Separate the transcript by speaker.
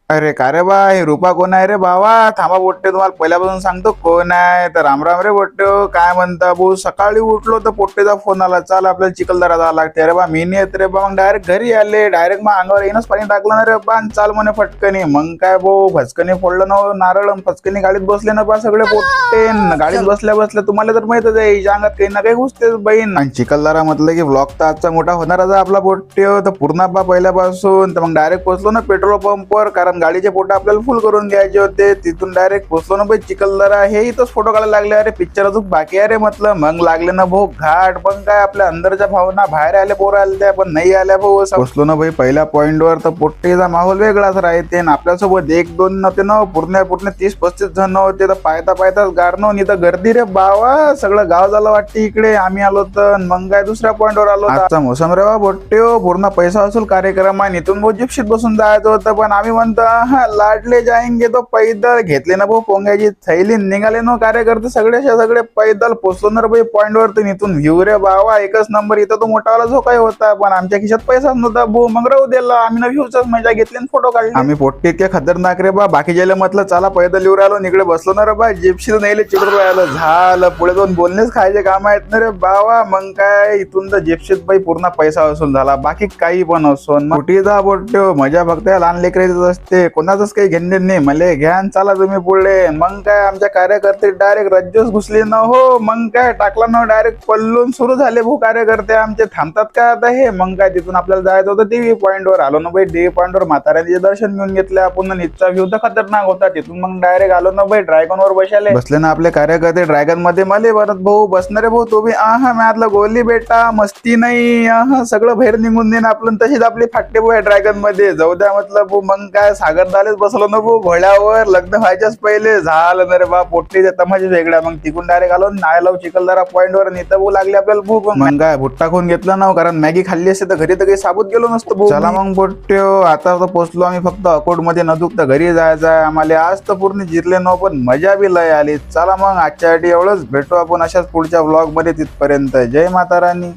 Speaker 1: अरे का रे बा, हे रूपा कोण आहे रे भावा? थांबा पोट्टे, तुम्हाला पहिल्यापासून सांगतो कोण आहे तर. राम राम रे पोट्टे. काय म्हणता भाऊ? सकाळी उठलो तर पोट्टेचा फोन आला, चाल आपल्याला चिखलदरा जावं लागते. अरे बा मी नाही येत रे बा. मग डायरेक्ट घरी आले, डायरेक्ट मग अंगावर येणंच पाणी टाकलं ना रे बा, आणि चाल म्हणे फटकनी. मग काय भाऊ, फचकनी फोडलं ना हो नारळ, फचकनी गाडीत बसले ना बा सगळे पोट्टे. गाडीत बसल्या बसल्या तुम्हाला तर माहितच आहे, हिच्या अंगात काही ना काही घुसतेच बहीण. आणि चिखलदरा म्हटलं की ब्लॉक तर आजचा मोठा होणारच आहे आपला पोट्टे. तर पूर्ण बा पहिल्यापासून तर मग डायरेक्ट पोहोचलो ना पेट्रोल पंपवर, कारण गाडीचे फोटो आपल्याला फुल करून घ्यायचे होते. तिथून डायरेक्ट पोहोचलो ना भाई चिखलदरा. हे इथंच फोटो काढायला लागले. अरे पिक्चर अजून बाकी आहे रे म्हटलं. मग लागले ना भाऊ घाट. पण काय आपल्या अंदरच्या भावना बाहेर आले, पोरं आले त्या पण नाही आल्या भाऊ. पोहोचलो ना भाई पहिल्या पॉइंटवर, तर पोट्टेचा माहोल वेगळाच राहते. आणि आपल्यासोबत एक दोन नव्हते ना, पूर्ण 30-35 जण होते. तर पायता पायताच गारणं आणि इथं गर्दी रे बावा. सगळं गाव झालं वाटते इकडे. आम्ही आलो तर मग काय दुसऱ्या पॉइंटवर आलो. आजचा मोसम रे बा पोट्टे, पूर्ण पैसा वसूल कार्यक्रम आहे. इथून भाऊ जिप्सीत बसून जायचं होतं, पण आम्ही म्हणतो लाडले जाएंगे तो पैदल. घेतले ना भाऊ पोंग्याची थैली, निघाले ना कार्यकर्ते सगळे पैदल. पोचलो ना भाई पॉइंट वर. इथून व्ह्यू रे बावा एकच नंबर. इथं तो मोठावाला झोकाही होता, पण आमच्या खिशात पैसाच नव्हता भाऊ. मग राहू दिला, आम्ही ना व्ह्यूच मजा घेतली आणि फोटो काढले. आम्ही पोट्टे इतके खतरनाक रे बा. बाकी ज्याला म्हटलं चला पैदल येऊ राहिलो, इकडे बसलो ना रे बा जिप्सी नाही चिडून राहिलं. झालं पुढे दोन बोलणेच खायचे काम आहेत ना रे बावा. मग काय इथून तर जिप्सीत बाई पूर्ण पैसा वसूल झाला. बाकी काही पण असो कुठे जा पोट्टे, मजा फक्त लहान लेकरायचीच असते. कोणाचंच काही घेणे नाही. मले घ्या चाला तुम्ही पुढे. मग काय आमच्या कार्यकर्ते डायरेक्ट रज्जूच घुसले ना हो. मग काय टाकला ना डायरेक्ट पल्लून सुरू झाले भाऊ कार्यकर्ते आमचे. थांबतात काय आता हे? मग काय तिथून आपल्याला जायचं होतं देवी पॉइंट वर. आलो ना भाई देवी पॉइंट वर, म्हाताऱ्याचे दर्शन घेऊन घेतले आपण. नीचा व्ह्यू तर खतरनाक होता. तिथून मग डायरेक्ट आलो ना भाई ड्रॅगन वर बसले ना आपले कार्यकर्ते ड्रॅगन मध्ये. मले परत भाऊ बसणारे भाऊ तुम्ही मॅथला गोली बेटा मस्ती नाही. सगळं बाहेर निघून देणं आपलं. तशीच आपली फाटते भाऊ ड्रॅगन मध्ये. जाऊ द्या म्हटलं भाऊ. मग काय सागरदालेच बसलो ना भाऊ घोड्यावर. लग्न व्हायच्याच पहिले झालं ना रे बा. पोट्टीच्या तमाशे वेगळ्या. मग तिकून डायरेक्ट आलो नायलाव चिखलदरा पॉइंट वर. इथं भाऊ लागले आपल्याला भूक. मग काय भुट्टा खाऊन घेतला ना, कारण मॅगी खाल्ली असते तर घरी तर काही साबूत गेलो नसतो भाऊ. चला मग पोट्टे, आता तर पोहोचलो आम्ही. फक्त अकोट मध्ये न दुखता घरी जायचं आहे आम्हाला. आज तर पूर्ण जिरले न, पण मजा बी लय आली. चला मग आजच्यासाठी एवढंच. भेटू आपण अशाच पुढच्या व्लॉग मध्ये. तिथपर्यंत जय माता राणी.